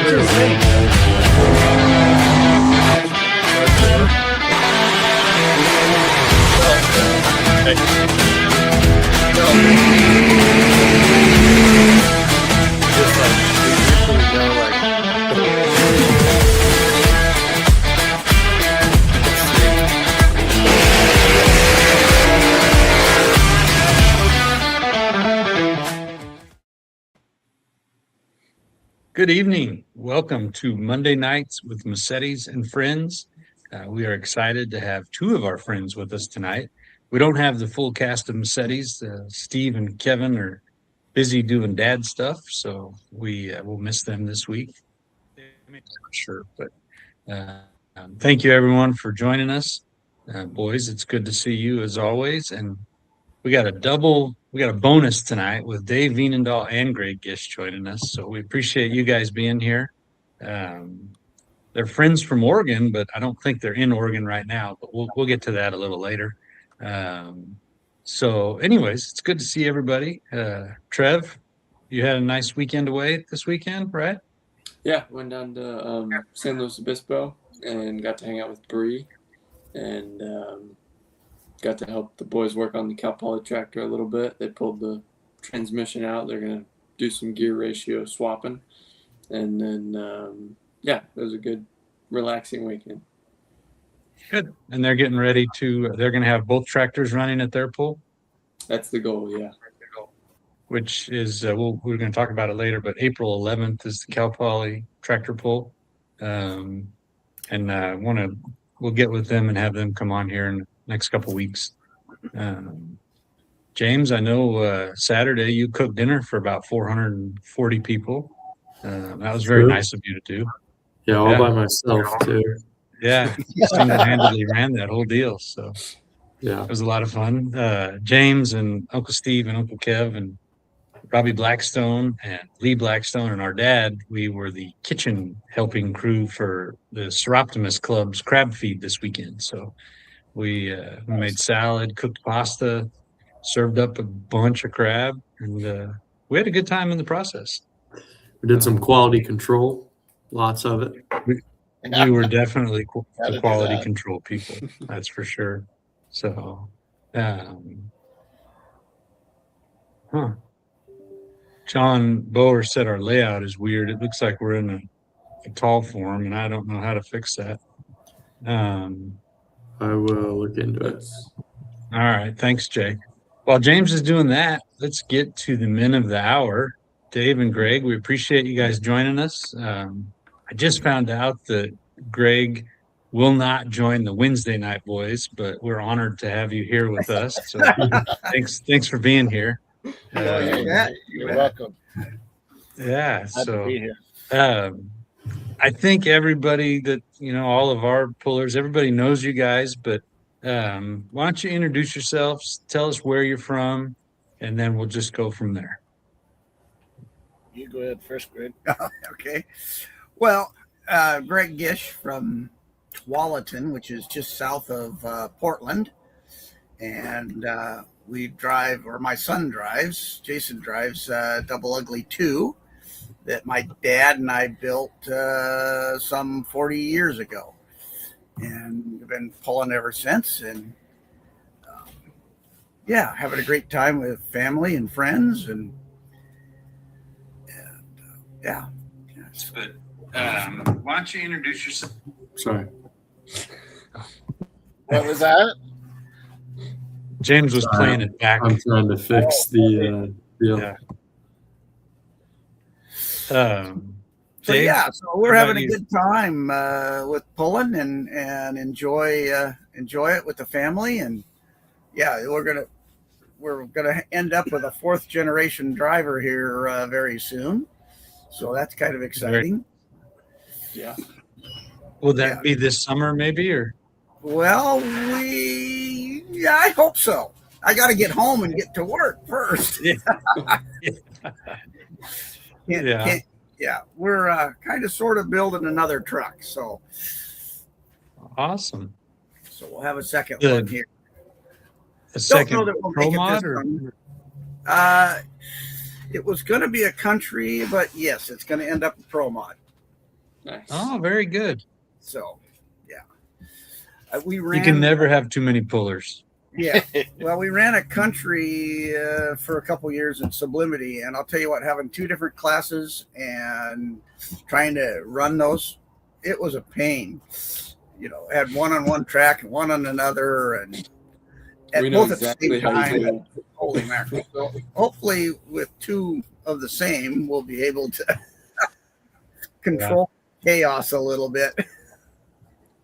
Good evening. Welcome to Monday Nights with Massettis and Friends. We are excited to have two of our friends with us tonight. We don't have the full cast of Massettis. Steve and Kevin are busy doing dad stuff, so we will miss them this week. Sure, but thank you everyone for joining us. Boys, it's good to see you as always. And we got a bonus tonight with Dave Veenendal and Greg Gish joining us. So we appreciate you guys being here. They're friends from Oregon, but I don't think they're in Oregon right now, but we'll get to that a little later. So anyways, it's good to see everybody. Trev, you had a nice weekend away this weekend, right? Yeah, went down to San Luis Obispo and got to hang out with Bree and got to help the boys work on the Cal Poly tractor a little bit. They pulled the transmission out. They're going to do some gear ratio swapping. And then, it was a good, relaxing weekend. Good. And they're getting ready they're going to have both tractors running at their pull? That's the goal, yeah. Which is, we're going to talk about it later, but April 11th is the Cal Poly tractor pull. We'll get with them and have them come on here in the next couple weeks. James, I know Saturday you cooked dinner for about 440 people. That was very nice of you to do. Yeah, all by myself too. Yeah, single-handedly ran that whole deal. So yeah, it was a lot of fun. James and Uncle Steve and Uncle Kev and Robbie Blackstone and Lee Blackstone and our dad, we were the kitchen helping crew for the Seroptimus Club's crab feed this weekend. So we made salad, cooked pasta, served up a bunch of crab, and we had a good time in the process. We did some quality control, lots of it. We were definitely the quality control people, that's for sure. So, John Bower said our layout is weird. It looks like we're in a tall form, and I don't know how to fix that. I will look into it. All right. Thanks, Jay. While James is doing that, let's get to the men of the hour. Dave and Greg, we appreciate you guys joining us. I just found out that Greg will not join the Wednesday night boys, but we're honored to have you here with us. So thanks for being here. You're welcome. Yeah. Glad to be here. I think everybody that, all of our pullers, everybody knows you guys, but why don't you introduce yourselves, tell us where you're from, and then we'll just go from there. You go ahead first, Greg. Okay. Well, Greg Gish from Tualatin, which is just south of Portland. And we drive, or my son drives, Jason drives Double Ugly 2 that my dad and I built some 40 years ago. And we've been pulling ever since. And having a great time with family and friends. And That's good. Why don't you introduce yourself? Sorry. What was that? James was playing it back. I'm trying to fix the deal. Yeah. So we're having a good time with pulling and enjoy it with the family, and we're gonna end up with a 4th generation driver here very soon, so that's kind of exciting. Yeah. Will that be this summer, maybe, or? Well, I hope so. I got to get home and get to work first. We're kind of sort of building another truck, so awesome. So we'll have a second one here. A second Pro Mod, or? It was going to be a country, but yes, it's going to end up a Pro Mod. Nice. Oh, very good. So, yeah. We You ran. can never have too many pullers. Yeah. Well, we ran a country for a couple years in sublimity, and I'll tell you what, having two different classes and trying to run those, it was a pain. Had one on one track and one on another, and We know both exactly at the how same you time. feel. Holy mackerel! So hopefully, with two of the same, we'll be able to control chaos a little bit.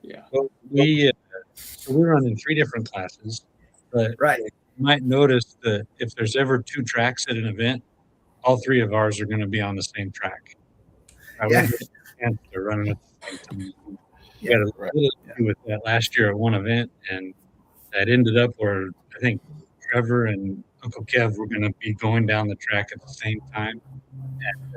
Yeah. Well, we're running 3 different classes, but Right. you might notice that if there's ever 2 tracks at an event, all 3 of ours are going to be on the same track. Yeah. They're running at the same time. We Yeah, had a little issue with that last year at one event, and that ended up where I think Trevor and Uncle Kev were going to be going down the track at the same time.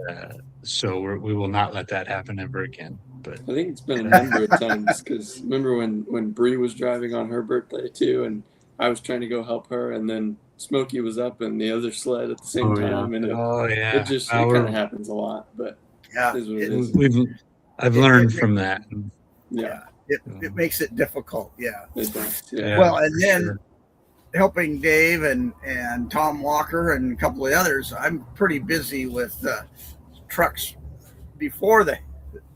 And so we will not let that happen ever again. But I think it's been a number of times because remember when Bree was driving on her birthday too, and I was trying to go help her, and then Smokey was up in the other sled at the same time, and it just kind of happens a lot. But Yeah. it is what it is. I've learned from that. Yeah, It makes it difficult. Yeah. it does. Yeah. Yeah. Well, and then sure. helping Dave and Tom Walker and a couple of others, I'm pretty busy with trucks before the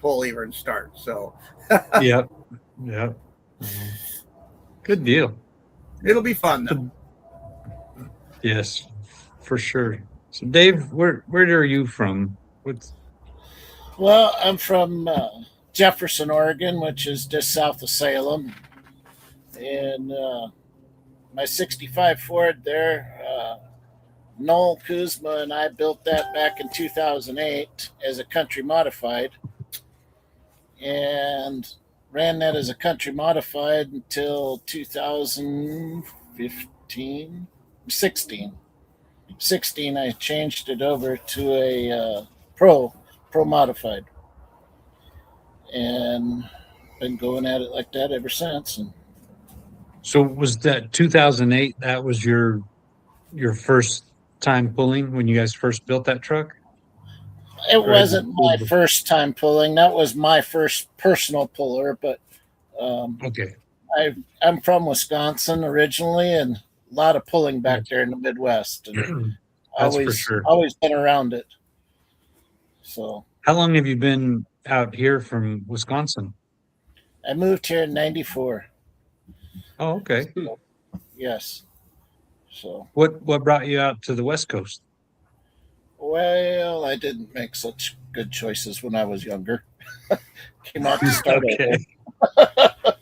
pull even starts. So Yep. Good deal. it'll be fun though. Yes, for sure. So Dave, where are you from? Well, I'm from Jefferson, Oregon, which is just south of Salem. And my 65 Ford there, Noel Kuzma and I built that back in 2008 as a country modified. And ran that as a country modified until 2015, 16. 16, I changed it over to a pro modified, and been going at it like that ever since. And So was that 2008? That was your first time pulling when you guys first built that truck? it wasn't my first time pulling. That was my first personal puller, but Okay. I'm from Wisconsin originally, and a lot of pulling back there in the Midwest, and That's for sure. always been around it. So How long have you been out here from Wisconsin? I moved here in '94. Oh, okay. Yes. So What brought you out to the West Coast? well, I didn't make such good choices when I was younger. Came out to start Okay.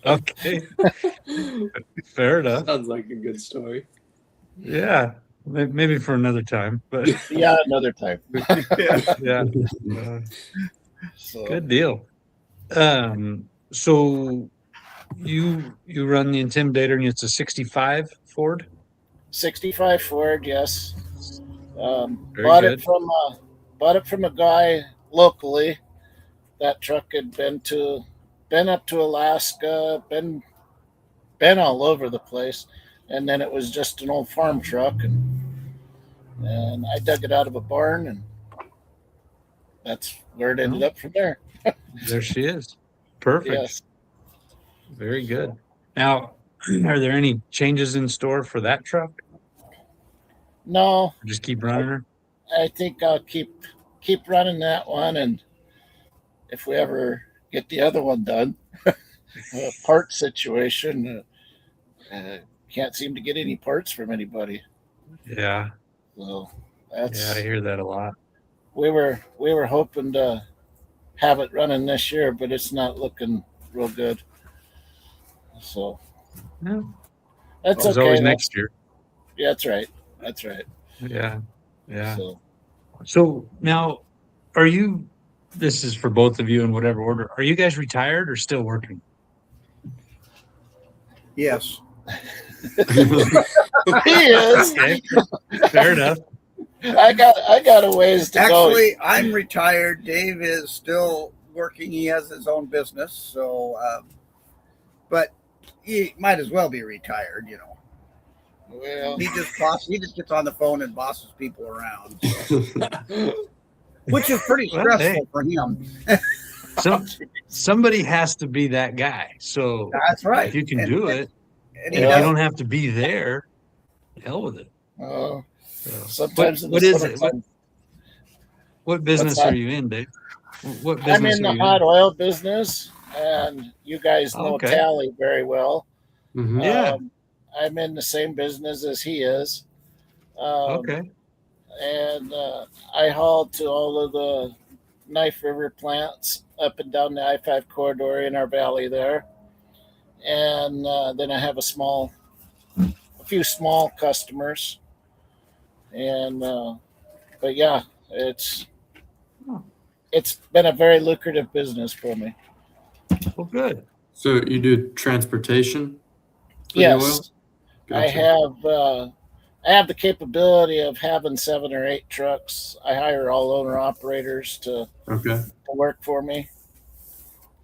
Okay. Fair enough. Sounds like a good story. Yeah. Maybe for another time, but Yeah, another time. yeah. So Good deal. So you run the Intimidator and it's a 65 Ford? 65 Ford, yes. Very Bought good. it from a guy locally. That truck had been up to Alaska, been all over the place, and then it was just an old farm truck, and I dug it out of a barn, and that's where it ended up from there. There she is. Perfect. Yes. Very good. Now, are there any changes in store for that truck? No, Or just keep running her? I think I'll keep running that one, and if we ever get the other one done, part situation, can't seem to get any parts from anybody. Yeah. So Yeah, I hear that a lot. we were hoping to have it running this year, but it's not looking real good. So Yeah. that's It's okay. always next year. Yeah, that's right. That's right. Yeah. Yeah. So So now, this is for both of you in whatever order. Are you guys retired or still working? Yes. he is. Okay. Fair enough. I got a ways to go. Actually, I'm retired. Dave is still working. He has his own business, so but he might as well be retired, Well, He just gets on the phone and bosses people around, which is pretty Well, stressful hey. for him. somebody has to be that guy. So That's right. if you can do it, And and he if Yeah. you does. don't have to be there, hell with it. Oh, So, sometimes in what the is it? summertime. What business that? are you in, Dave? What I'm business in are the you hot in? oil business, and you guys know Okay. Tally very well. Mhm. Yeah. I'm in the same business as he is. Okay. And I haul to all of the Knife River plants up and down the I-5 corridor in our valley there. And then I have a few small customers. And, but yeah, it's been a very lucrative business for me. Well, good. So you do transportation for the oil? Yes, I Gotcha. have the capability of having 7 or 8 trucks. I hire all owner operators to Okay. work for me.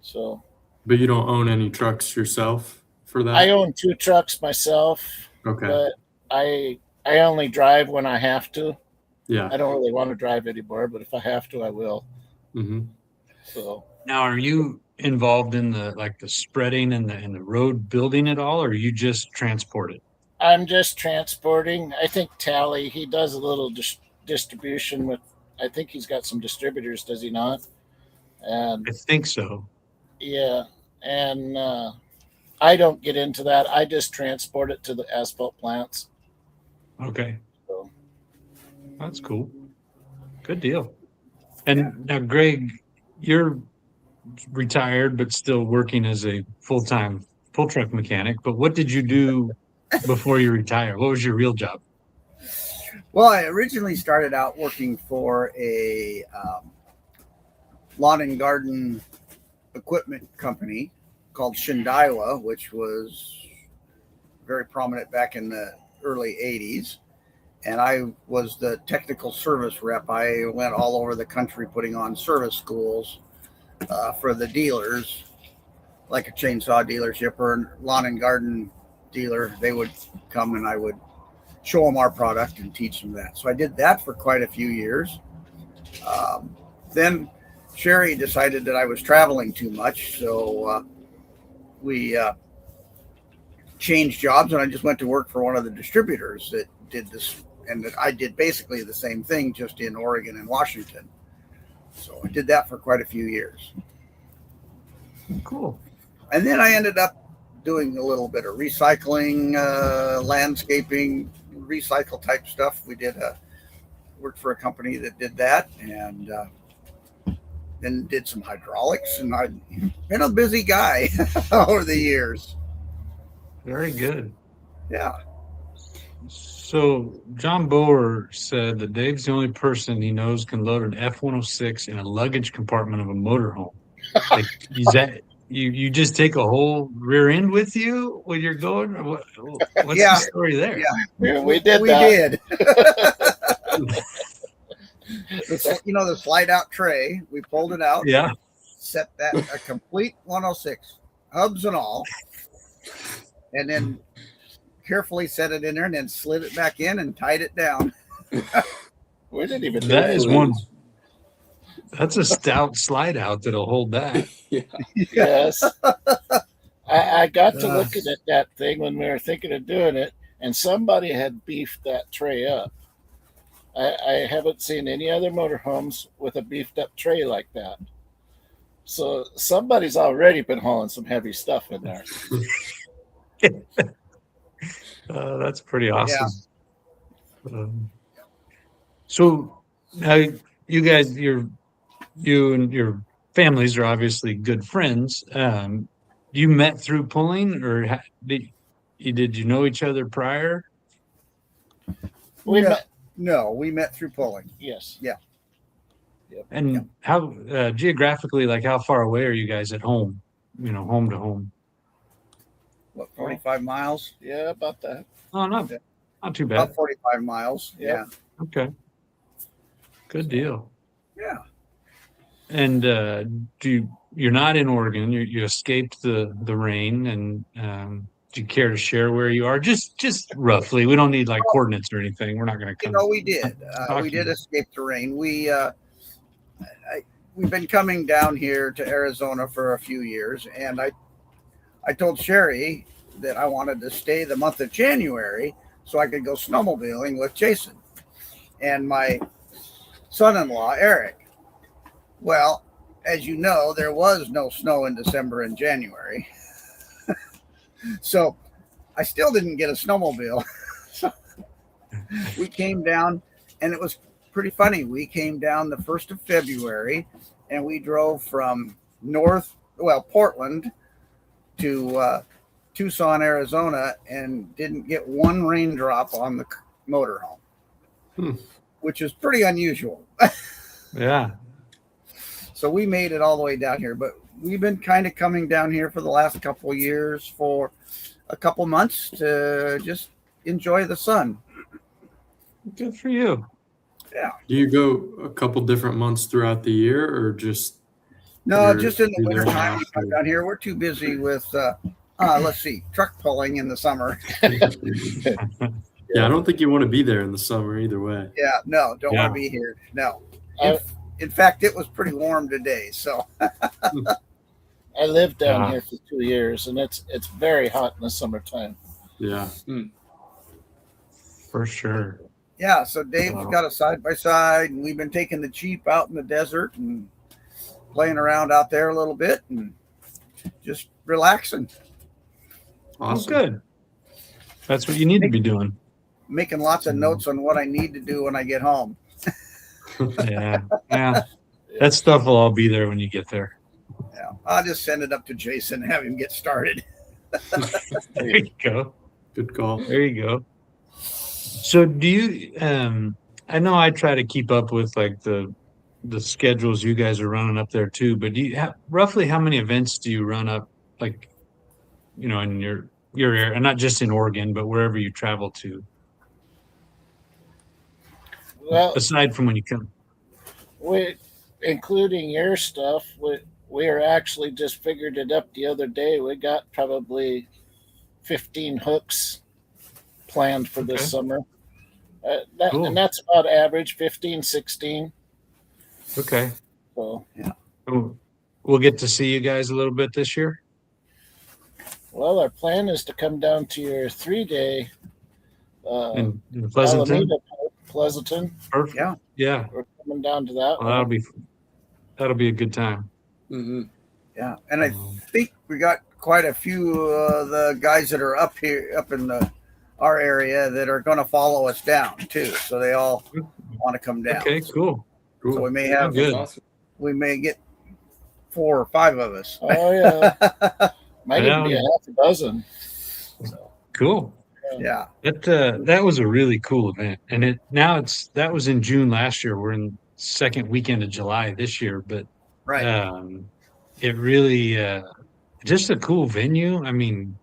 So But you don't own any trucks yourself for that? I own 2 trucks myself, Okay. but I only drive when I have to. Yeah. I don't really want to drive anymore, but if I have to, I will. Mm-hmm. So Now, are you involved in the spreading and the road building at all, or you just transport it? I'm just transporting. I think Tally, he does a little distribution with, I think he's got some distributors, does he not? And I think so. yeah, and I don't get into that. I just transport it to the asphalt plants. Okay. So That's cool. Good deal. And now, Greg, you're retired but still working as a full-time full truck mechanic. But what did you do before you retired? What was your real job? Well, I originally started out working for a lawn and garden equipment company called Shindaiwa, which was very prominent back in the early 80s. And I was the technical service rep. I went all over the country putting on service schools for the dealers, like a chainsaw dealership or a lawn and garden dealer. They would come and I would show them our product and teach them that. So I did that for quite a few years. Then Sherry decided that I was traveling too much. So we changed jobs and I just went to work for one of the distributors that did this. And I did basically the same thing, just in Oregon and Washington. So I did that for quite a few years. Cool. And then I ended up doing a little bit of recycling, landscaping, recycle type stuff. We worked for a company that did that, and then did some hydraulics. And I've been a busy guy over the years. Very good. Yeah. So John Boer said that Dave's the only person he knows can load an F-106 in a luggage compartment of a motorhome. Like, is that you just take a whole rear end with you when you're going? Or what's Yeah. the story there? Yeah. we did We that. did. You know, the slide out tray, we pulled it out, Yeah. set that a complete 106, hubs and all, and then carefully set it in there and then slid it back in and tied it down. We didn't even do That is one. Please. That's a stout slide out that'll hold that. Yeah. Yes. I got to looking at that thing when we were thinking of doing it, and somebody had beefed that tray up. I haven't seen any other motorhomes with a beefed up tray like that. So somebody's already been hauling some heavy stuff in there. That's pretty awesome. So now you guys, you and your families are obviously good friends. You met through pulling, or did you know each other prior? We No. met. No, we met through pulling. Yes. And how geographically, like how far away are you guys at home? You know, home to home. What, 45 miles? Yeah, about that. Oh, not too bad. About 45 miles. Yep. Yeah. Okay. Good deal. Yeah. And you're not in Oregon. You escaped the rain, and do you care to share where you are? Just roughly. We don't need like coordinates or anything. We're not going to come. We did. We did escape the rain. we've been coming down here to Arizona for a few years, and I told Sherry that I wanted to stay the month of January so I could go snowmobiling with Jason and my son-in-law, Eric. Well, as you know, there was no snow in December and January. So I still didn't get a snowmobile. So we came down, and it was pretty funny. We came down the 1st of February, and we drove from Portland to Tucson, Arizona, and didn't get one raindrop on the motorhome, which is pretty unusual. Yeah. So we made it all the way down here, but we've been kind of coming down here for the last couple of years for a couple months to just enjoy the sun. Good for you. Yeah. Do you go a couple different months throughout the year, or just? No, You're just in the there winter time we last come year. down here. We're too busy with, truck pulling in the summer. Yeah, I don't think you want to be there in the summer either way. Yeah, no, don't Yeah. want to be here. No. I, In fact, it was pretty warm today. So, I lived down Yeah. here for 2 years, and it's very hot in the summertime. Yeah. For sure. yeah, so Dave's Wow. got a side-by-side, and we've been taking the Jeep out in the desert and playing around out there a little bit and just relaxing, Awesome. Oh, good. That's what you need to be doing. making lots of notes on what I need to do when I get home. Yeah. Yeah. That stuff will all be there when you get there. Yeah, I'll just send it up to Jason and have him get started. There you go. Good call. There you go. So do you I know I try to keep up with like the schedules you guys are running up there too, but do you have roughly how many events do you run up, like, you know, in your area, and not just in Oregon, but wherever you travel to, Well, aside from when you come? including your stuff, we are actually just figured it up the other day. We got probably 15 hooks planned for this Okay. summer. Cool. And that's about average, 15, 16. Okay. So, We'll get to see you guys a little bit this year. well, our plan is to come down to your 3-day In Pleasanton. Alameda, Pleasanton. Perfect. Yeah. Yeah. We're coming down to that Well, one. that'll be a good time. Mm-hmm. Yeah, and I think we got quite a few of the guys that are up in our area that are going to follow us down too. So they all want to come down. Okay, cool. So Cool. we may have Good. Awesome. we may get 4 or 5 of us. Oh, yeah. Might even be a Yeah. half a dozen. So, Cool. Yeah, That was a really cool event, and that was in June last year. We're in second weekend of July this year, but right. it really just a cool venue. I mean,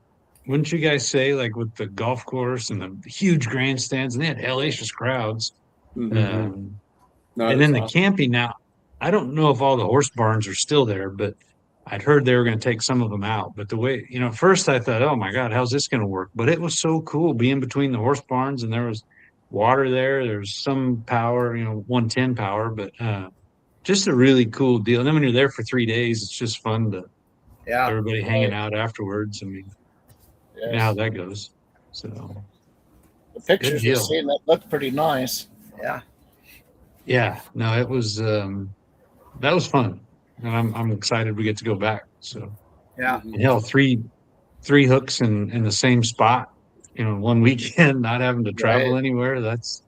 wouldn't you guys say, like with the golf course and the huge grandstands, and they had hellacious crowds, Mm-hmm. No, and then the it's awesome. camping. Now, I don't know if all the horse barns are still there, but I'd heard they were going to take some of them out. But the way, you know, at first I thought, oh my God, how's this going to work? But it was so cool being between the horse barns, and there was water there. There's some power, you know, 110 power, but just a really cool deal. And then when you're there for 3 days, it's just fun to Yeah, everybody hanging out afterwards. I mean, you know how yes. that goes. So The pictures deal. you've seen that look pretty nice. yeah, yeah, no, it was that was fun, and I'm excited we get to go back. So yeah. and hell, three hooks in the same spot, you know, one weekend, not having to travel Right. anywhere. That's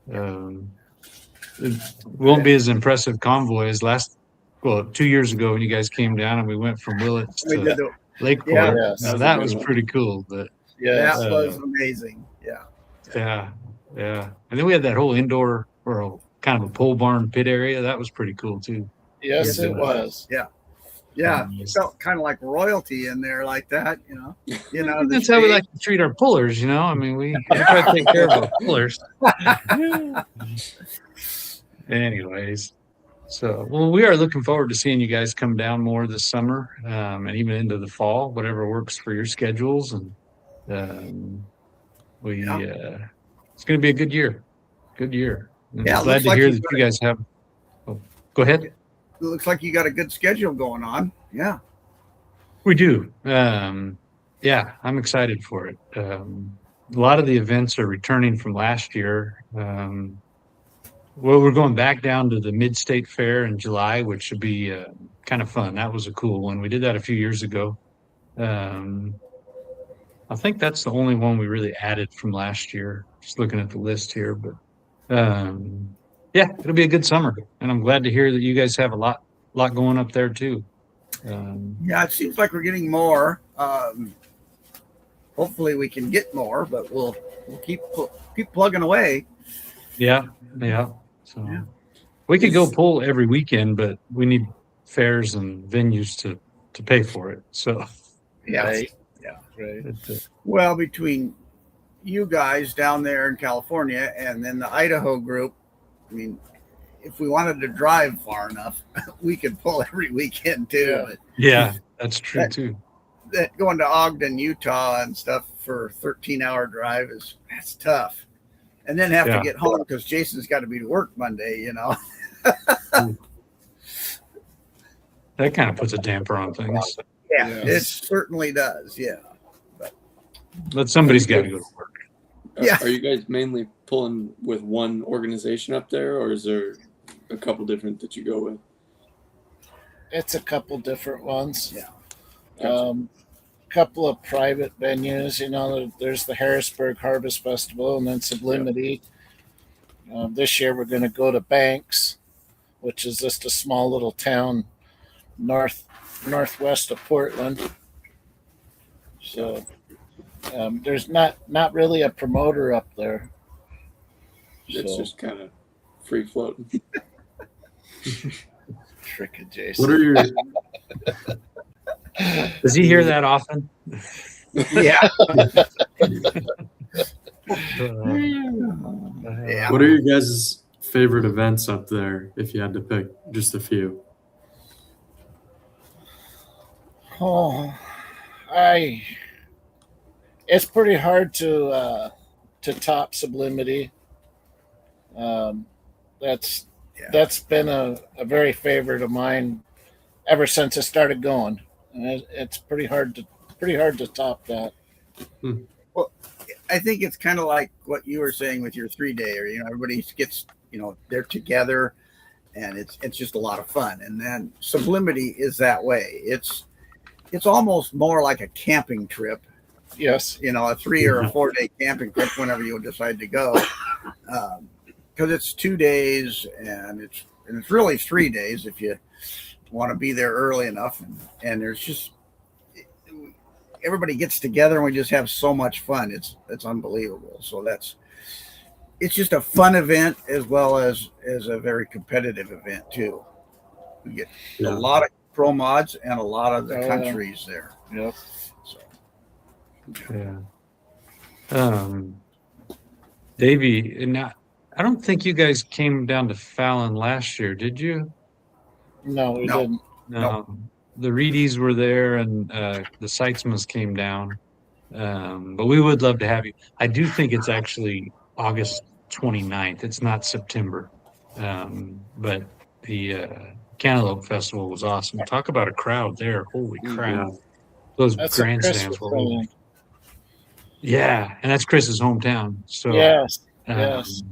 it won't be as impressive convoy as 2 years ago when you guys came down and we went from Willits We did to the, Lakeport. Yeah. Yes. Now, That was a that good was one. pretty cool, but Yes. that was amazing. Yeah, yeah. And then we had that whole indoor or kind of a pole barn pit area. That was pretty cool too. Yes, Yes, it it was. yeah. Nice. Felt kind of like royalty in there, like that. You know. the That's how we stage. like to treat our pullers, you know. I mean, we try to take care of our pullers. Anyways, so we are looking forward to seeing you guys come down more this summer, and even into the fall, whatever works for your schedules. And it's going to be a good year. Good year. And Yeah, I'm glad looks to like hear you've that got you guys have. Oh, go ahead. looks like you got a good schedule going on. Yeah. We do. Yeah, I'm excited for it. A lot of the events are returning from last year. Well, we're going back down to the Mid-State Fair in July, which should be kind of fun. That was a cool one. We did that a few years ago. I think that's the only one we really added from last year. Just looking at the list here, but yeah, it'll be a good summer, and I'm glad to hear that you guys have a lot going up there too. Yeah, it seems like we're getting more. Hopefully, we can get more, but we'll keep plugging away. Yeah. So we could go pull every weekend, but we need fairs and venues to pay for it. So Yeah. Right. it, Well, between you guys down there in California and then the Idaho group, I mean, if we wanted to drive far enough, we could pull every weekend too. Yeah. But yeah, that's true too. that going to Ogden, Utah and stuff for a 13-hour drive that's tough. And then have Yeah. to get home because Jason's got to be to work Monday, you know. That kind of puts a damper on things. Yeah, Yes. it certainly does. Yeah. But somebody's got to go to work. Yeah. Are you guys mainly pulling with one organization up there, or is there a couple different that you go with? It's a couple different ones. Yeah. Gotcha. Couple of private venues. There's the Harrisburg Harvest Festival, and then Sublimity. This year we're going to go to Banks, which is just a small little town northwest of Portland. So there's not really a promoter up there. It's So, just kind of free floating. trick of What Jason. are your Does he hear that often? Yeah. Yeah. What are your guys' favorite events up there? If you had to pick just a few. Oh, it's pretty hard to top Sublimity. That's been a very favorite of mine ever since I started going. And it's pretty hard to top that. I think it's kind of like what you were saying with your 3-day, everybody gets, they're together and it's just a lot of fun. And then Sublimity is that way. It's almost more like a camping trip. Yes. A 3 or a 4-day camping trip whenever you decide to go. Because it's 2 days and it's really 3 days if you want to be there early enough. And there's just, everybody gets together and we just have so much fun. It's unbelievable. So it's just a fun event as well as a very competitive event too. We get a lot of pro mods and a lot of the countries there. Yep. So Yeah. Davey, I don't think you guys came down to Fallon last year, did you? No, we No. didn't. No. The Reedies were there and the Seitzmans came down. But we would love to have you. I do think it's actually August 29th. It's not September. But the Cantaloupe Festival was awesome. Talk about a crowd there. Holy crap. Those That's a grandstands Christmas were over. thing. Yeah, and that's Chris's hometown. So Yes. um, Yes.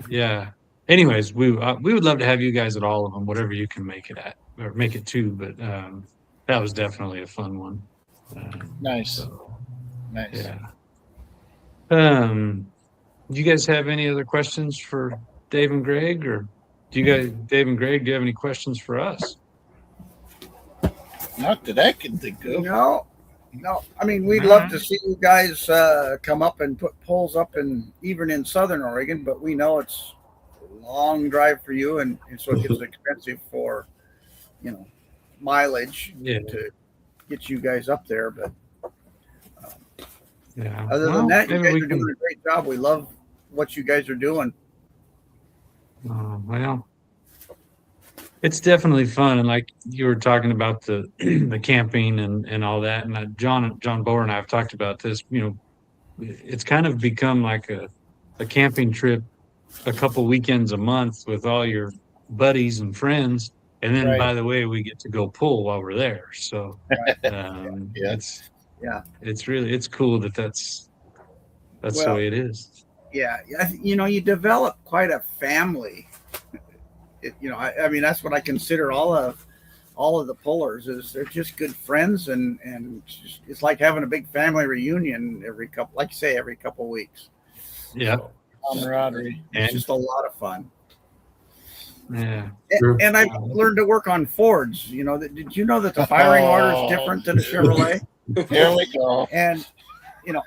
yeah. Anyways, we would love to have you guys at all of them, whatever you can make it at or make it to. But that was definitely a fun one. Nice. So, Nice. yeah. Do you guys have any other questions for Dave and Greg, or Dave and Greg, do you have any questions for us? Not that I can think of. no. I mean, we'd love to see you guys come up and put poles up even in Southern Oregon, but we know it's a long drive for you, and so it gets expensive for mileage to get you guys up there. But Yeah. other than that, you maybe guys we are doing a great job. We love what you guys are doing. Well, it's definitely fun, and like you were talking about the the camping and all that, and John Boer and I have talked about this. It's kind of become like a camping trip, a couple weekends a month with all your buddies and friends, And then, Right. by the way, we get to go pull while we're there. So Yeah. it's cool that's the Well, way it is. Yeah, you develop quite a family. I mean, that's what I consider all of the pullers is they're just good friends, and it's like having a big family reunion every couple weeks. Yeah. Camaraderie. It's just a lot of fun. Yeah. And I learned to work on Fords. Did you know that the firing order is different than a Chevrolet? Here we go. And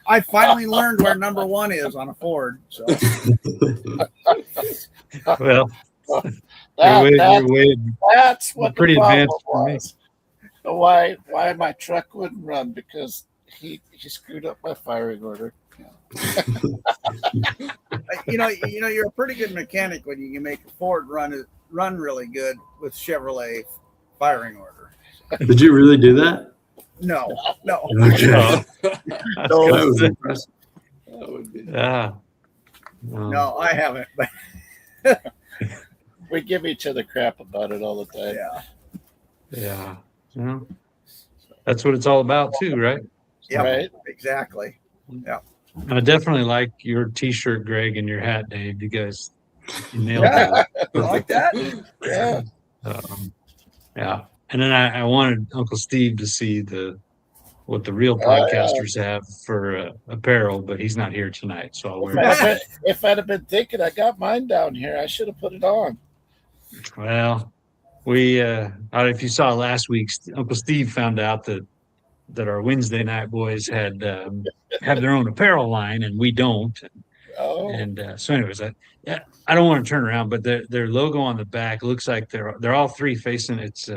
I finally learned where number 1 is on a Ford. So Well, That's what pretty the problem advanced for me. was. Why my truck wouldn't run, because he screwed up my firing order. you're a pretty good mechanic when you can make a Ford run really good with Chevrolet firing order. Did you really do that? No. Okay. That was impressive. That would be. Yeah. No, I haven't. But We give each other crap about it all the time. yeah. Yeah. That's what it's all about too, right? Yeah, Right? exactly. I definitely like your T-shirt, Greg, and your hat, Dave. You guys nailed Yeah. it. You like that? Yeah. Yeah. And then I wanted Uncle Steve to see what the real Oh, yeah. podcasters have for apparel, but he's not here tonight, so I'll wear it. If I'd have been thinking, I got mine down here, I should have put it on. Well, we if you saw last week's, Uncle Steve found out that our Wednesday night boys have their own apparel line and we don't. Oh, And so, anyways, I don't want to turn around, but their logo on the back looks like they're all three facing. It's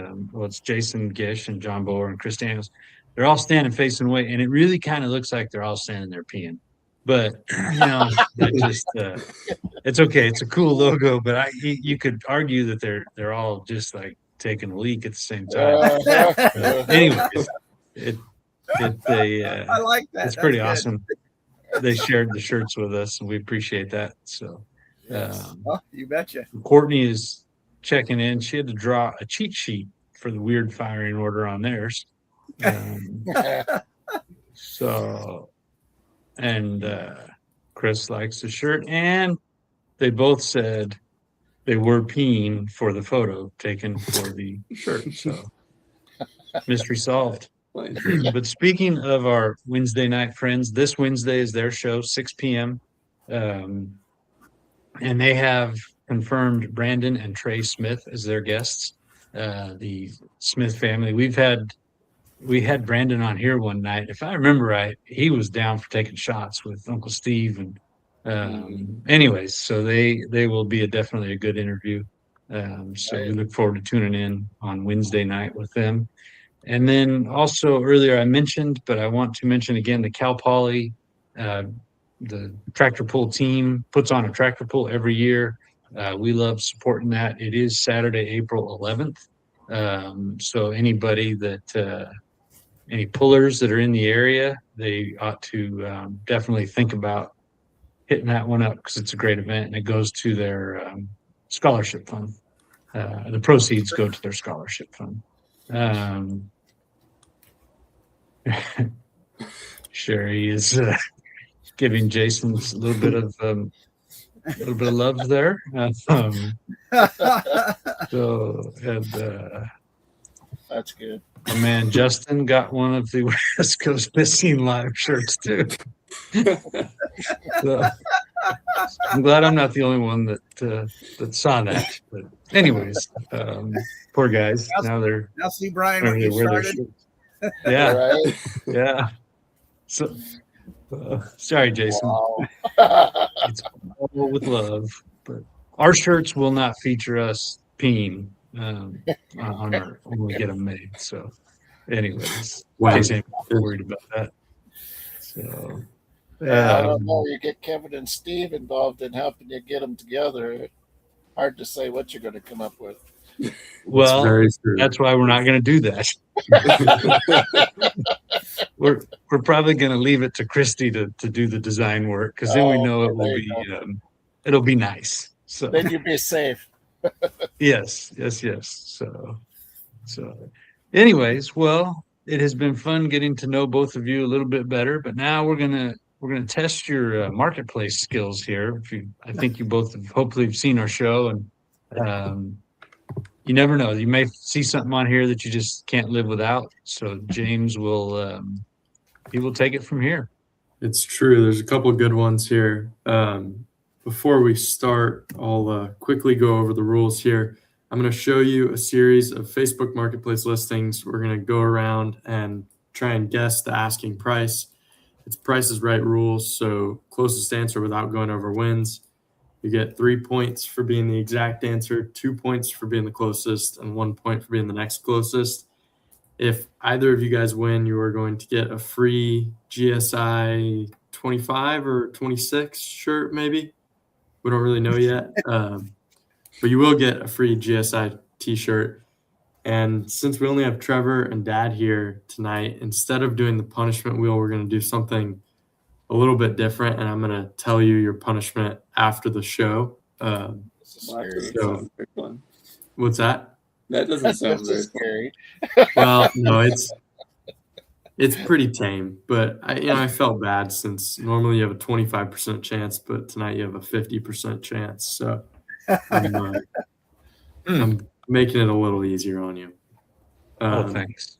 Jason Gish and John Bower and Chris Daniels. They're all standing facing away, and it really kind of looks like they're all standing there peeing. But it's okay. It's a cool logo, but you could argue that they're all just like taking a leak at the same time. Anyways, I like that. it's pretty That's good. awesome. They shared the shirts with us, and we appreciate that. So, You betcha. Courtney is checking in. She had to draw a cheat sheet for the weird firing order on theirs. Chris likes the shirt, and they both said they were peeing for the photo taken for the shirt. So, mystery solved. But speaking of our Wednesday night friends, this Wednesday is their show, 6 p.m. And they have confirmed Brandon and Trey Smith as their guests. The Smith family. We had Brandon on here one night. If I remember right, he was down for taking shots with Uncle Steve. And anyways, so they will be definitely a good interview. So we look forward to tuning in on Wednesday night with them. And then also earlier I mentioned, but I want to mention again, the Cal Poly, the tractor pull team puts on a tractor pull every year. We love supporting that. It is Saturday, April 11th. So anybody any pullers that are in the area, they ought to definitely think about hitting that one up, because it's a great event and it goes to their scholarship fund. The proceeds go to their scholarship fund. Sherry is giving Jason a little bit of love there. that's good. My man Justin got one of the West Coast Missing Live shirts too. So, I'm glad I'm not the only one that saw that. But anyways, poor guys. Now see, Brian, what you started. Yeah, Right? yeah. So sorry, Jason. Wow. It's all with love, but our shirts will not feature us peeing when we get them made. So, anyways, Wow. in case anyone's worried about that. So, I don't know. You get Kevin and Steve involved in helping you get them together. Hard to say what you're going to come up with. well, very true. that's why we're not going to do that. We're probably going to leave it to Christy to do the design work, because then we know it will be it'll be nice. So Then you'd be safe. Yes. So anyways, well, it has been fun getting to know both of you a little bit better, but now we're gonna test your marketplace skills here. I think you both have hopefully seen our show, and um, you never know. You may see something on here that you just can't live without. So James he will take it from here. It's true. There's a couple of good ones here. Before we start, I'll quickly go over the rules here. I'm going to show you a series of Facebook Marketplace listings. We're going to go around and try and guess the asking price. It's Price is Right rules, so closest answer without going over wins. You get 3 points for being the exact answer, 2 points for being the closest, and 1 point for being the next closest. If either of you guys win, you are going to get a free GSI 25 or 26 shirt, maybe. We don't really know yet. But you will get a free GSI t-shirt. And since we only have Trevor and Dad here tonight, instead of doing the punishment wheel, we're going to do something a little bit different. And I'm going to tell you your punishment after the show. This is Well, that scary. doesn't sound very fun. What's that? That doesn't sound This very is fun. scary. Well, no, it's pretty tame, but I felt bad since normally you have a 25% chance, but tonight you have a 50% chance. So I'm making it a little easier on you. Thanks.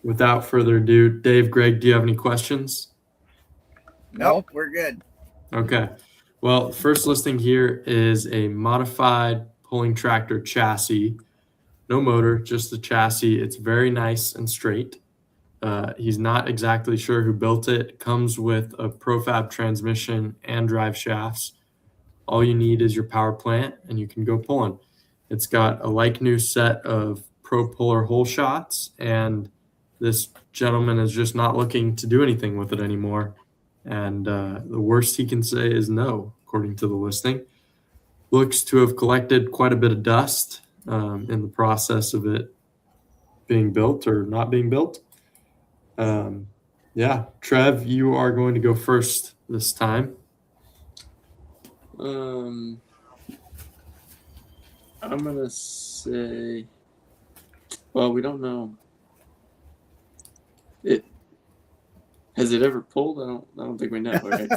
Without further ado, Dave, Greg, do you have any questions? Nope, we're good. Okay. Well, the first listing here is a modified pulling tractor chassis. No motor, just the chassis. It's very nice and straight. He's not exactly sure who built it. It comes with a profab transmission and drive shafts. All you need is your power plant and you can go pulling. It's got a like new set of pro puller hole shots, and this gentleman is just not looking to do anything with it anymore. And the worst he can say is no, according to the listing. Looks to have collected quite a bit of dust in the process of it being built or not being built. Yeah, Trev, you are going to go first this time. I'm gonna say. Well, we don't know. Has it ever pulled? I don't think we know, right?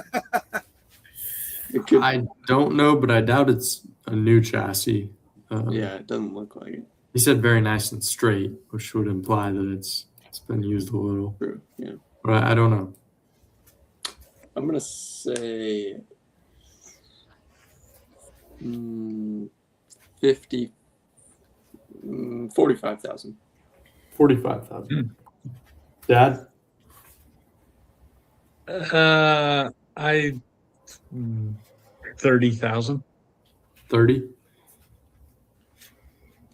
It could. I don't know, but I doubt it's a new chassis. Yeah, it doesn't look like it. He said very nice and straight, which would imply that it's been used a little. True. Yeah. But I don't know. I'm gonna say 45,000. 45,000. Dad? I 30,000. 30.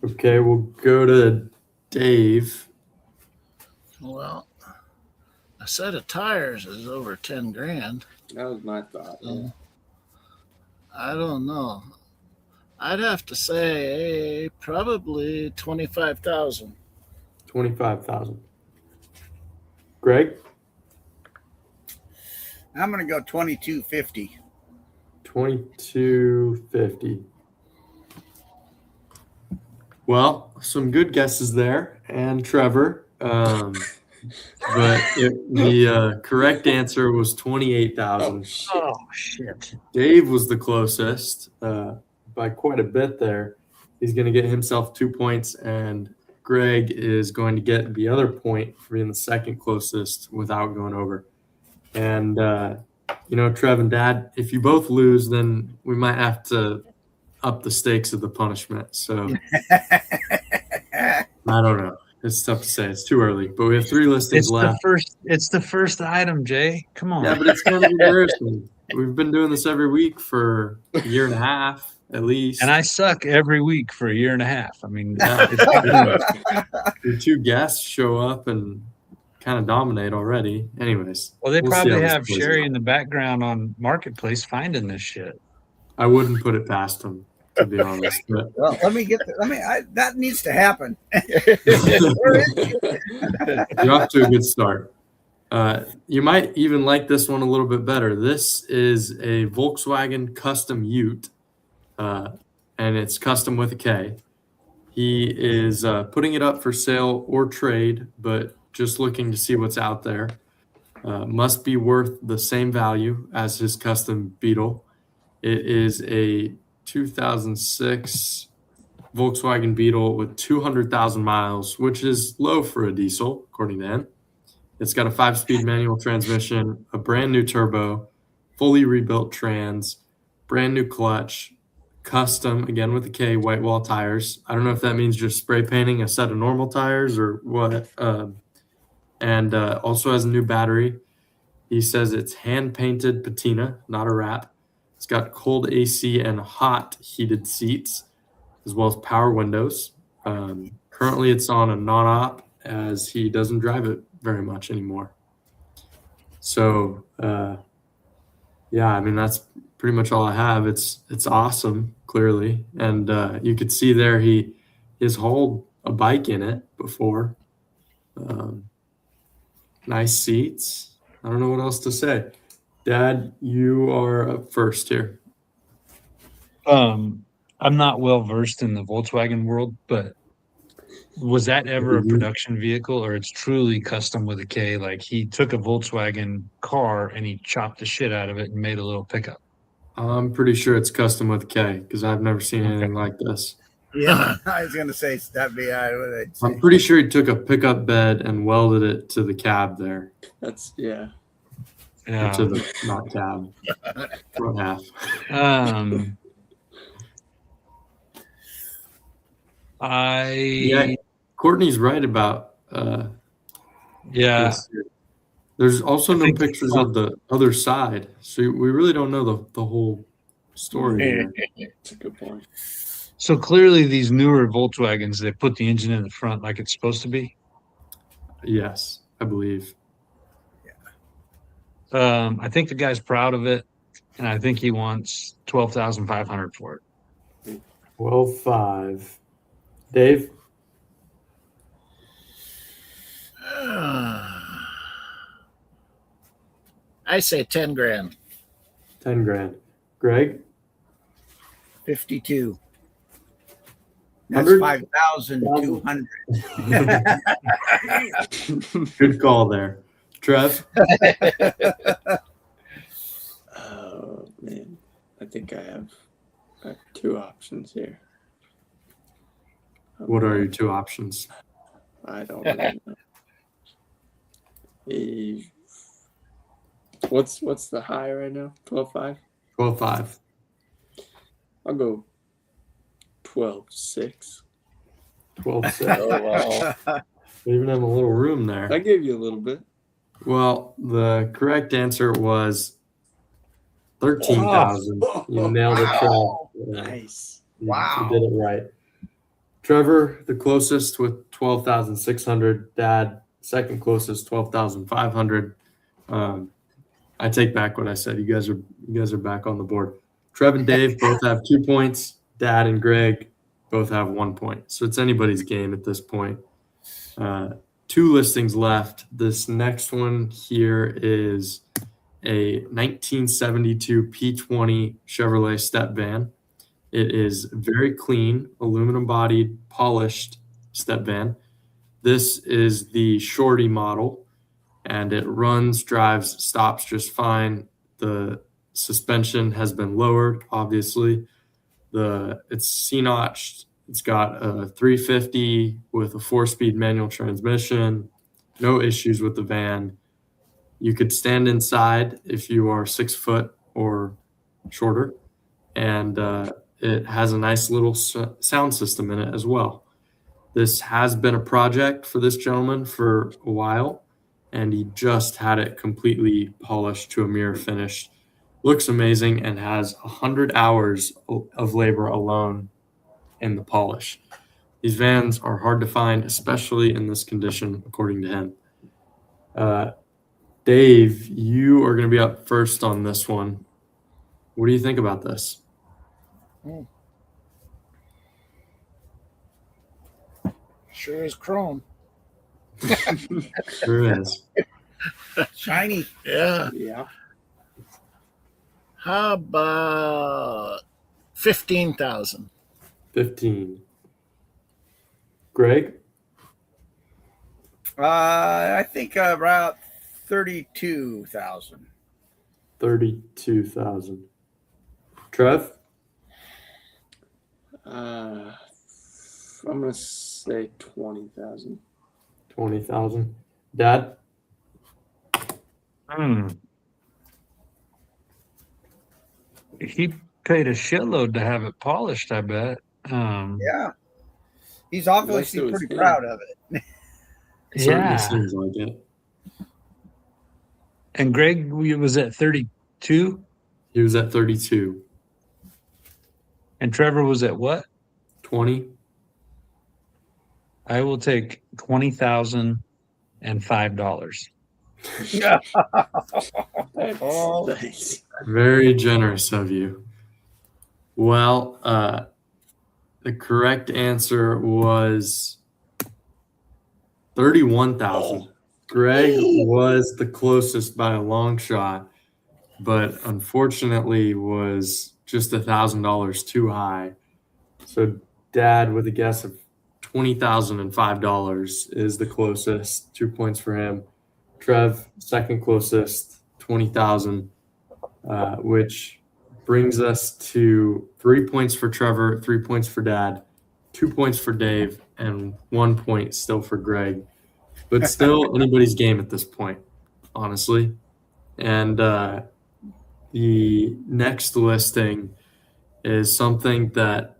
Okay, we'll go to Dave. Well, a set of tires is over 10 grand. That was my thought. Yeah. I don't know. I'd have to say probably 25,000. 25,000. Greg? I'm going to go 2250. 2250. Well, some good guesses there, and Trevor. But the correct answer was 28,000. Oh shit! Dave was the closest by quite a bit there. He's going to get himself 2 points, and Greg is going to get the other point for being the second closest without going over. And Trev and Dad, if you both lose, then we might have to up the stakes of the punishment. So I don't know. It's tough to say. It's too early. But we have 3 listings left. It's the first item, Jay. Come on. Yeah, but it's kind of embarrassing. We've been doing this every week for a year and a half at least. And I suck every week for a year and a half. I mean, your 2 guests show up and kind of dominate already. Anyways. well, they we'll see probably how this have plays Sherry out. in the background on Marketplace finding this shit. I wouldn't put it past them, to be honest. But Well, that needs to happen. you're off to a good start. You might even like this one a little bit better. This is a Volkswagen custom Ute, and and it's custom with a K. He is putting it up for sale or trade, but just looking to see what's out there. Must be worth the same value as his custom Beetle. It is a 2006 Volkswagen Beetle with 200,000 miles, which is low for a diesel, according to him. It's got a 5-speed manual transmission, a brand new turbo, fully rebuilt trans, brand new clutch, custom, again with the K, white wall tires. I don't know if that means just spray painting a set of normal tires or what. And also has a new battery. He says it's hand-painted patina, not a wrap. It's got cold AC and hot heated seats, as well as power windows. Currently, it's on a non-op as he doesn't drive it very much anymore. So, yeah, I mean, that's pretty much all I have. It's awesome, clearly. And you could see there he has hauled a bike in it before. Nice seats. I don't know what else to say. Dad, you are up first here. I'm not well versed in the Volkswagen world, but was that ever a production vehicle, or it's truly custom with a K? Like he took a Volkswagen car and he chopped the shit out of it and made a little pickup. I'm pretty sure it's custom with a K because I've never seen anything like this. Yeah, I was gonna say that'd be. I'm pretty sure he took a pickup bed and welded it to the cab there. That's yeah. Or to the not cab, front half. Yeah, Courtney's right about. Yeah. There's also no pictures of the other side, so we really don't know the whole story here. That's a good point. So clearly, these newer Volkswagens, they put the engine in the front like it's supposed to be. Yes, I believe. I think the guy's proud of it, and I think he wants $12,500 for it. 12.5. Dave? I say 10 grand. 10 grand. Greg? 52. That's 100? 5,200. Good call there. Trev? Oh, man. I think I have two options here. What are your two options? I don't really know. What's the high right now? 12.5? 12.5. I'll go 12.6. 12.6. Oh, wow. We even have a little room there. I gave you a little bit. Well, the correct answer was 13,000. You nailed it, Trev. Yeah, Nice. Wow. You did it right. Trevor, the closest with 12,600. Dad, second closest, 12,500. I take back what I said. You guys are back on the board. Trev and Dave both have 2 points. Dad and Greg both have 1 point. So it's anybody's game at this point. 2 listings left. This next one here is a 1972 P20 Chevrolet step van. It is very clean, aluminum-bodied, polished step van. This is the Shorty model, and it runs, drives, stops just fine. The suspension has been lowered, obviously. It's C-notched. It's got a 350 with a 4-speed manual transmission. No issues with the van. You could stand inside if you are 6 foot or shorter, and it has a nice little sound system in it as well. This has been a project for this gentleman for a while, and he just had it completely polished to a mirror finish. Looks amazing and has 100 hours of labor alone in the polish. These vans are hard to find, especially in this condition, according to him. Dave, you are going to be up first on this one. What do you think about this? Sure is chrome. Sure is. Shiny. Yeah. Yeah. How about 15,000? 15. Greg? I think about 32,000. 32,000. Trev? I'm gonna say 20,000. 20,000. Dad? He paid a shitload to have it polished, I bet. Yeah. He's Nice obviously to his pretty hand. proud of it. Certainly Yeah. seems like it. And Greg was at 32, He was at 32. and Trevor was at what? 20. I will take $20,005. Oh. Nice. Very generous of you. Well, the correct answer was 31,000. Greg was the closest by a long shot, but unfortunately was just $1,000 too high. So Dad, with a guess of $20,005, is the closest. 2 points for him. Trev, second closest, 20,000, which brings us to 3 points for Trevor, 3 points for Dad, 2 points for Dave, and 1 point still for Greg. But still anybody's game at this point, honestly. And the next listing is something that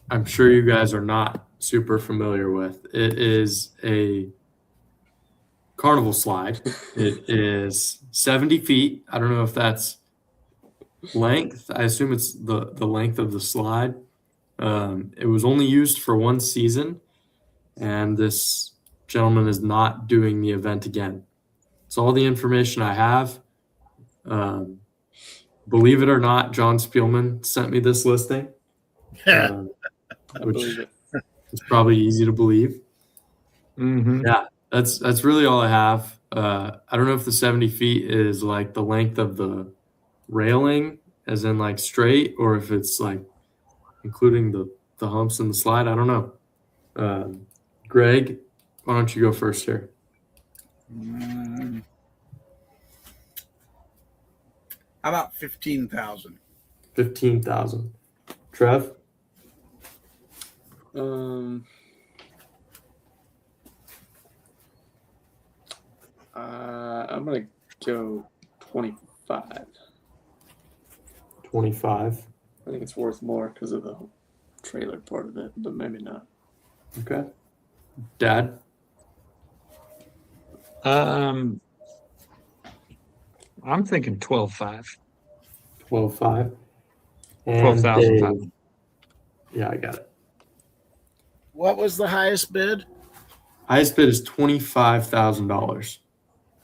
I'm sure you guys are not super familiar with. It is a carnival slide. It is 70 feet. I don't know if that's length. I assume it's the length of the slide. It was only used for one season, and this gentleman is not doing the event again. It's all the information I have. Believe it or not, John Spielman sent me this listing, I which believe it. is probably easy to believe. Mm-hmm. Yeah, that's really all I have. I don't know if the 70 feet is like the length of the railing, as in like straight, or if it's like including the humps in the slide. I don't know. Greg, why don't you go first here? How about 15,000? 15,000. Trev? I'm gonna go 25. 25. I think it's worth more because of the trailer part of it, but maybe not. Okay. Dad? I'm thinking 12.5. 12.5. And 12,005. Dave? Yeah, I got it. What was the highest bid? Highest bid is $25,000.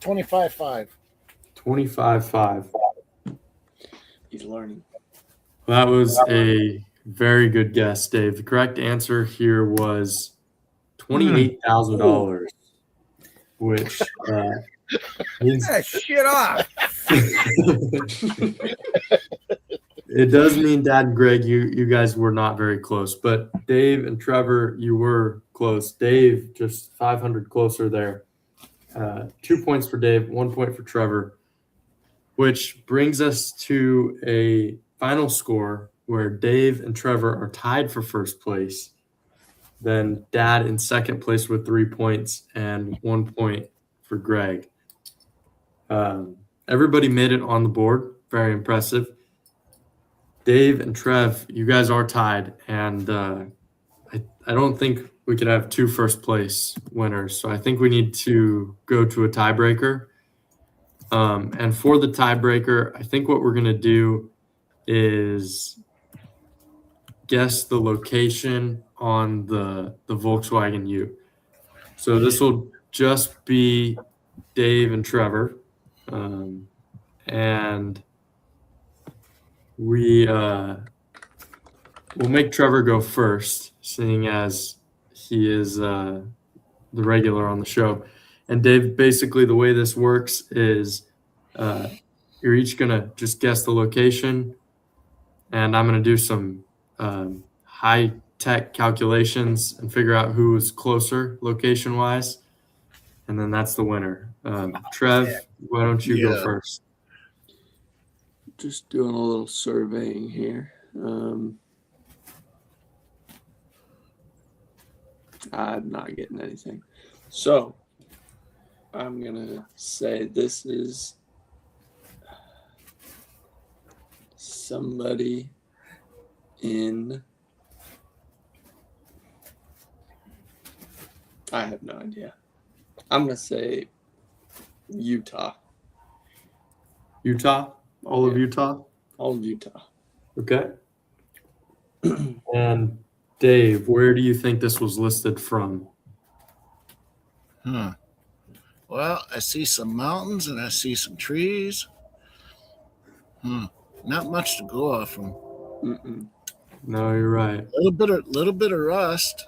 25.5. 25.5. He's learning. That was a very good guess, Dave. The correct answer here was $28,000, which means Shit off. it does mean Dad and Greg, you guys were not very close, but Dave and Trevor, you were close. Dave just 500 closer there. 2 points for Dave, 1 point for Trevor, which brings us to a final score where Dave and Trevor are tied for first place. Then Dad in second place with 3 points and 1 point for Greg. Everybody made it on the board. Very impressive. Dave and Trev, you guys are tied, and I don't think we could have two first place winners. So I think we need to go to a tiebreaker. And for the tiebreaker, I think what we're going to do is guess the location on the Volkswagen Ute. So this will just be Dave and Trevor. And we'll make Trevor go first, seeing as he is the regular on the show. And Dave, basically the way this works is you're each going to just guess the location, and I'm going to do some high tech calculations and figure out who is closer location wise. And then that's the winner. Trev, why don't you go first? Just doing a little surveying here. I'm not getting anything. So I'm going to say this is somebody in. I have no idea. I'm going to say Utah. Utah? All of Utah? All of Utah. Okay. And Dave, where do you think this was listed from? Well, I see some mountains and I see some trees. Not much to go off from. No, you're right. Little bit of rust.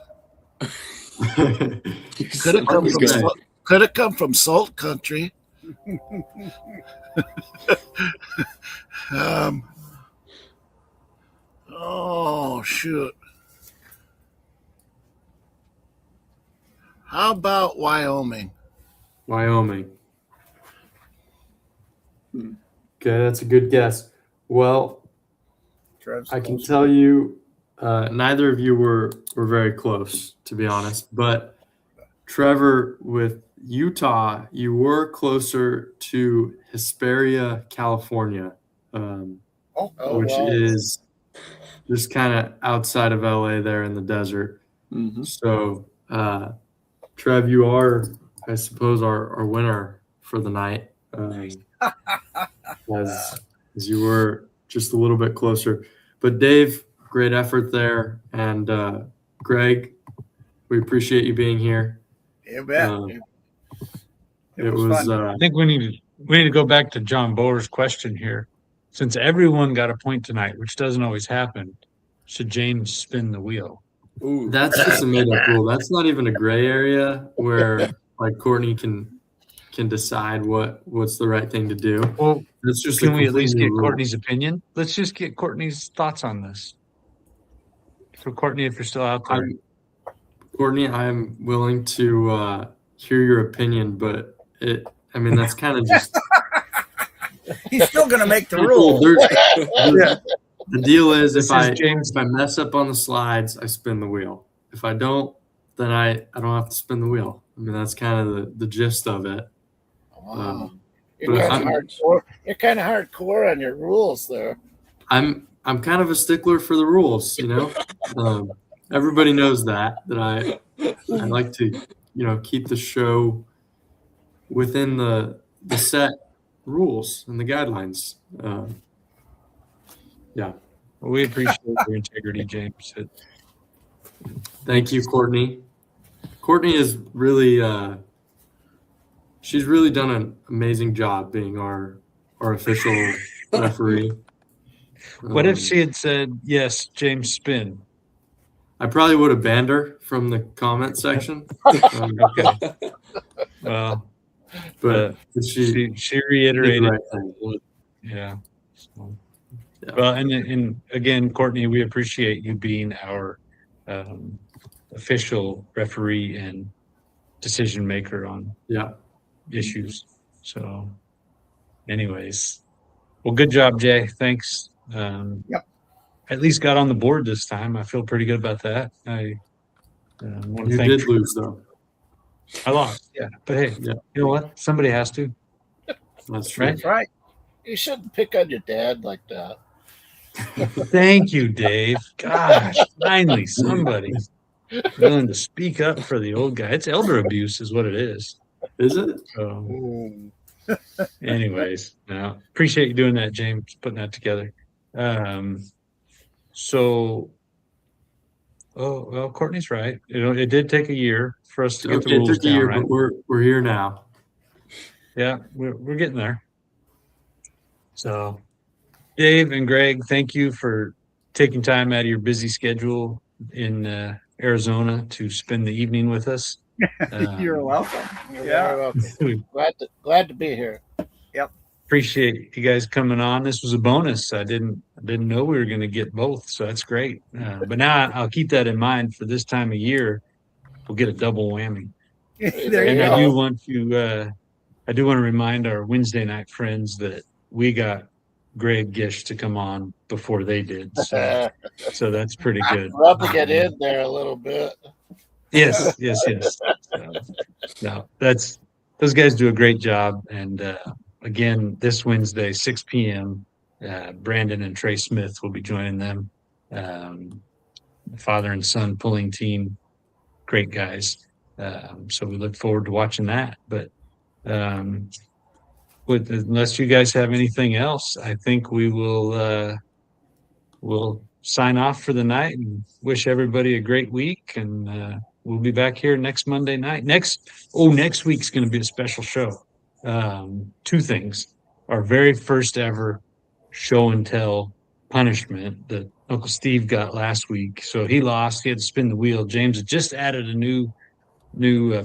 Could Could have come from Salt Country. Oh shoot! How about Wyoming? Wyoming. Okay, that's a good guess. Well, Trev's I can close. tell you, neither of you were very close, to be honest. But Trevor, with Utah, you were closer to Hesperia, California, which is just kind of outside of LA there in the desert. So, Trev, you are, I suppose, our winner for the night, as you were just a little bit closer. But Dave, great effort there. And Greg, we appreciate you being here. You bet. It was fun. I think we need to go back to John Boer's question here. Since everyone got a point tonight, which doesn't always happen, should James spin the wheel? Ooh. that's just a made-up rule. That's not even a gray area where like Courtney can decide what's the right thing to do. Well, That's just can we at least get rule. Courtney's opinion? Let's just get Courtney's thoughts on this. So, Courtney, if you're still out there. Courtney, I'm willing to hear your opinion, but that's kind of just. He's still going to make the rule. The deal is if I James. mess up on the slides, I spin the wheel. If I don't, then I don't have to spin the wheel. That's kind of the gist of it. Wow. But You're kind of hardcore on your rules there. I'm kind of a stickler for the rules, everybody knows that I like to, keep the show within the set rules and the guidelines. Yeah. Well, we appreciate your integrity, James. Thank you, Courtney. Courtney is really, she's really done an amazing job being our official referee. What if she had said, yes, James, spin? I probably would have banned her from the comment section. Okay. Well, but she reiterated. right thing. Yeah. So, Yeah. well, and again, Courtney, we appreciate you being our official referee and decision maker on issues. So, anyways, well, good job, Jay. Thanks. At least got on the board this time. I feel pretty good about that. I want to You thank. did lose though. I lost. Yeah, but hey, you know what? Somebody has to. That's true. Right? That's right. You shouldn't pick on your dad like that. Thank you, Dave. Gosh, finally somebody willing to speak up for the old guy. It's elder abuse, is what it is. Is it? So, anyways, no, appreciate you doing that, James, putting that together. Courtney's right. It did take a year for us to get the rules it took a down, year, right? but we're here now. Yeah, we're getting there. So, Dave and Greg, thank you for taking time out of your busy schedule in Arizona to spend the evening with us. You're welcome. You're very welcome. Glad to be here. appreciate you guys coming on. This was a bonus. I didn't know we were going to get both, so that's great. But now I'll keep that in mind for this time of year. We'll get a double whammy. There And you I go. do want to remind our Wednesday night friends that we got Greg Gish to come on before they did, so that's pretty good. Rubbing it in there a little bit. Yes. So, no, those guys do a great job. And again, this Wednesday, 6 p.m., Brandon and Trey Smith will be joining them. Father and son pulling team, great guys. So we look forward to watching that. But unless you guys have anything else, I think we will we'll sign off for the night and wish everybody a great week. And we'll be back here next Monday night. Next week's going to be a special show. Two things: our very first ever show and tell punishment that Uncle Steve got last week. So he lost. He had to spin the wheel. James had just added a new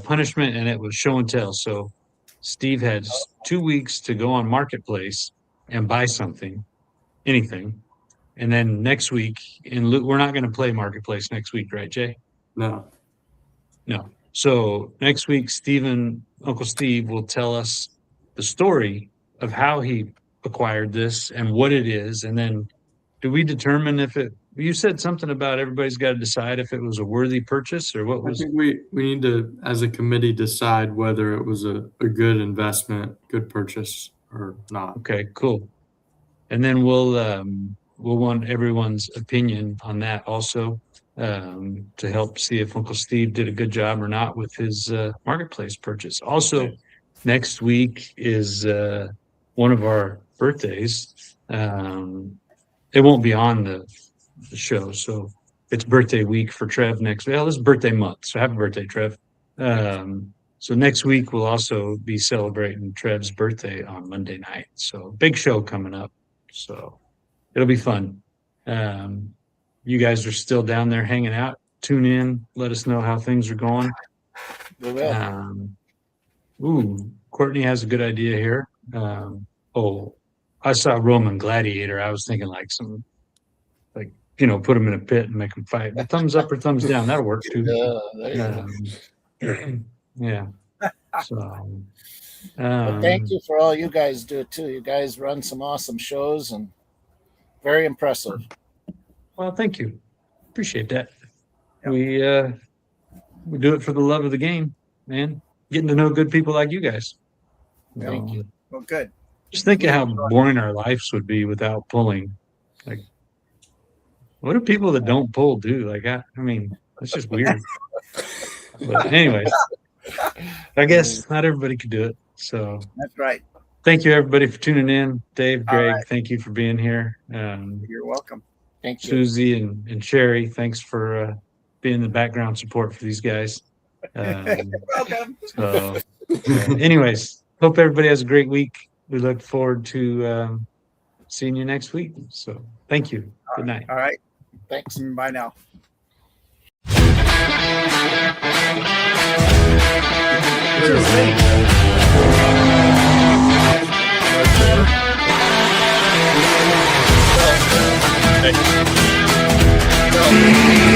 punishment, and it was show and tell. So Steve had 2 weeks to go on Marketplace and buy something, anything. And then next week, we're not going to play Marketplace next week, right, Jay? No. So next week, Uncle Steve will tell us the story of how he acquired this and what it is. And then do we determine you said something about everybody's got to decide if it was a worthy purchase or what I was. think we need to, as a committee, decide whether it was a good investment, good purchase or not. Okay, cool. And then we'll want everyone's opinion on that also, to help see if Uncle Steve did a good job or not with his Marketplace purchase. Also, next week is one of our birthdays. It won't be on the show, so it's birthday week for Trev next. Well, this is birthday month, so happy birthday, Trev. So next week we'll also be celebrating Trev's birthday on Monday night. So big show coming up. So it'll be fun. You guys are still down there hanging out. Tune in. Let us know how things are going. We will. Courtney has a good idea here. I saw Roman Gladiator. I was thinking put them in a pit and make them fight. But thumbs up or thumbs down, that'll work too. There you go. Yeah. So, But thank you for all you guys do too. You guys run some awesome shows and very impressive. Well, thank you. Appreciate that. We do it for the love of the game, man. Getting to know good people like you guys. Thank you. Well, good. Just think of how boring our lives would be without pulling. Like, what do people that don't pull do? Like, I mean, it's just weird. But anyways, I guess not everybody could do it. So That's right. thank you, everybody, for tuning in. Dave, All Greg, right. thank you for being here. You're welcome. Thank you. Susie and Sherry, thanks for being the background support for these guys. Welcome. So, anyways, hope everybody has a great week. We look forward to seeing you next week. So, thank you. Good night. All right. Thanks. Bye now. Thank you.